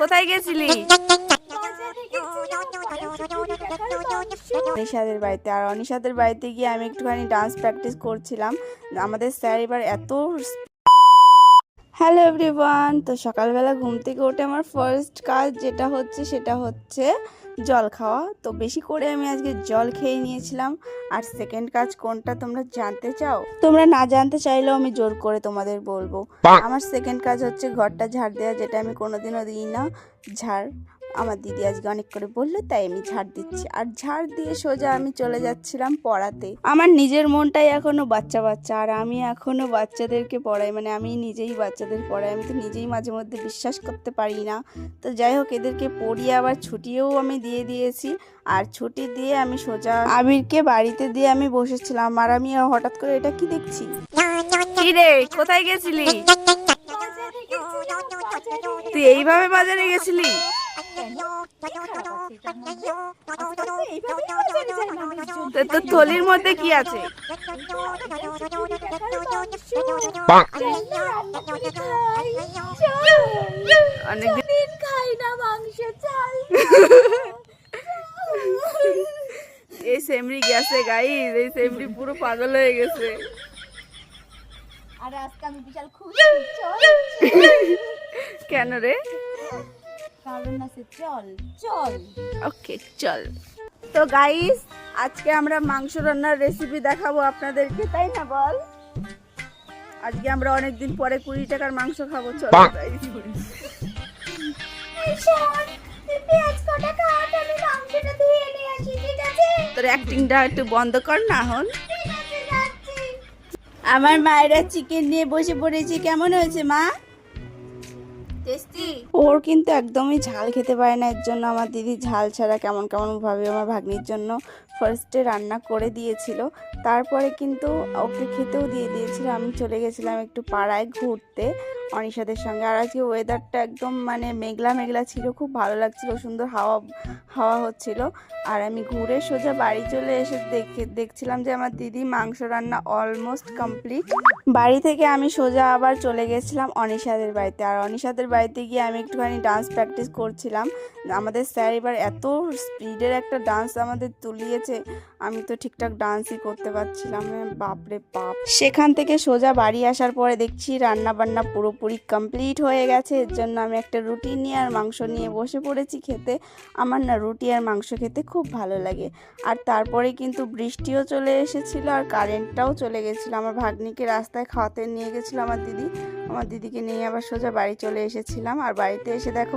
কোথায় গেছিলি? অনিশাদের বাড়িতে। আর অনিশাদের বাড়িতে গিয়ে আমি একটুখানি ডান্স প্র্যাকটিস করছিলাম। আমাদের স্যার এবার এত হ্যালো এভরিওয়ান। তো সকালবেলা ঘুম থেকে উঠে আমার ফার্স্ট কাজ যেটা হচ্ছে সেটা হচ্ছে জল খাওয়া। তো বেশি করে আমি আজকে জল খেয়ে নিয়েছিলাম। আর সেকেন্ড কাজ কোনটা তোমরা জানতে চাও? তোমরা না জানতে চাইলেও আমি জোর করে তোমাদের বলবো। আমার সেকেন্ড কাজ হচ্ছে ঘরটা ঝাড় দেওয়া, যেটা আমি কোনোদিনও দিই না ঝাড়। আমার দিদি আজকে অনেক করে বললো, তাই আমি ঝাড় দিচ্ছি। আর ঝাড় দিয়ে সোজা আমি চলে যাচ্ছিলাম পড়াতে। আমার নিজের মনটাই এখনো বাচ্চা বাচ্চা, আর আমি এখনো বাচ্চাদেরকে পড়াই, মানে আমি নিজেই বাচ্চাদের পড়াই। আমি তো নিজেই মাঝে মধ্যে বিশ্বাস করতে পারি না। তো যাই হোক, এদেরকে পড়িয়ে আবার ছুটিও আমি দিয়ে দিয়েছি। আর ছুটি দিয়ে আমি সোজা আবিরকে বাড়িতে দিয়ে আমি বসেছিলাম। আর আমি হঠাৎ করে এটা কি দেখছি, কি রে কোথায় গেছিলি তুই? এইভাবে বাজারে গেছিলি? তোর থলির মধ্যে কি আছে? অনেকদিন খাই না মাংস, চাল। এই সেমরি গেছে গাইস, এই সেমরি পুরো পাগল হয়ে গেছে। আর আজকে আমি বিশাল খুশি। কেন রে? কারণ আছে চল চল। ওকে চল। তো গাইস, আজকে আমরা মাংস রান্নার রেসিপি দেখাবো আপনাদেরকে, তাই না বল? আজকে আমরা অনেকদিন পরে 20 টাকার মাংস খাবো। চলো গাইস। তোর অ্যাক্টিংটা একটু বন্ধ কর না হন। আমার মায়েরা চিকেন নিয়ে বসে পড়েছে। কেমন হয়েছে মা? টেস্টি। ওর কিন্তু একদমই ঝাল খেতে পারে না, এর জন্য আমার দিদি ঝাল ছাড়া কেমন কেমন ভাবে আমার ভাগ্নির জন্য ফার্স্টে রান্না করে দিয়েছিল। তারপরে কিন্তু ওকে খেতেও দিয়ে দিয়েছিল। আমি চলে গেছিলাম একটু পাড়ায় ঘুরতে অনিশাদের সঙ্গে। আর আজকে ওয়েদারটা একদম মানে মেঘলা মেঘলা ছিল, খুব ভালো লাগছিল, সুন্দর হাওয়া হাওয়া হচ্ছিল। আর আমি ঘুরে সোজা বাড়ি চলে এসে দেখছিলাম যে আমার দিদি মাংস রান্না অলমোস্ট কমপ্লিট। বাড়ি থেকে আমি সোজা আবার চলে গেছিলাম অনিশাদের বাড়িতে। আর অনিশাদের বাড়িতে গিয়ে আমি একটুখানি ডান্স প্র্যাকটিস করছিলাম। আমাদের স্যার এবার এত স্পিডের একটা ডান্স আমাদের তুলিয়েছে, আমি তো ঠিকঠাক ডান্সই করতে পারছিলাম না, বাপরে বাপ। সেখান থেকে সোজা বাড়ি আসার পরে দেখছি রান্না বান্না পুরোপুরি কমপ্লিট হয়ে গেছে। এর জন্য আমি একটা রুটি নিয়ে আর মাংস নিয়ে বসে পড়েছি খেতে। আমার না রুটি আর মাংস খেতে খুব ভালো লাগে। আর তারপরে কিন্তু বৃষ্টিও চলে এসেছিল আর কারেন্টটাও চলে গেছিলো। আমার ভাগ্নিকে রাস্তায় খাওয়াতে নিয়ে গেছিলো আমার দিদিকে নিয়ে আবার সোজা বাড়ি চলে এসেছিলাম। আর বাড়িতে এসে দেখো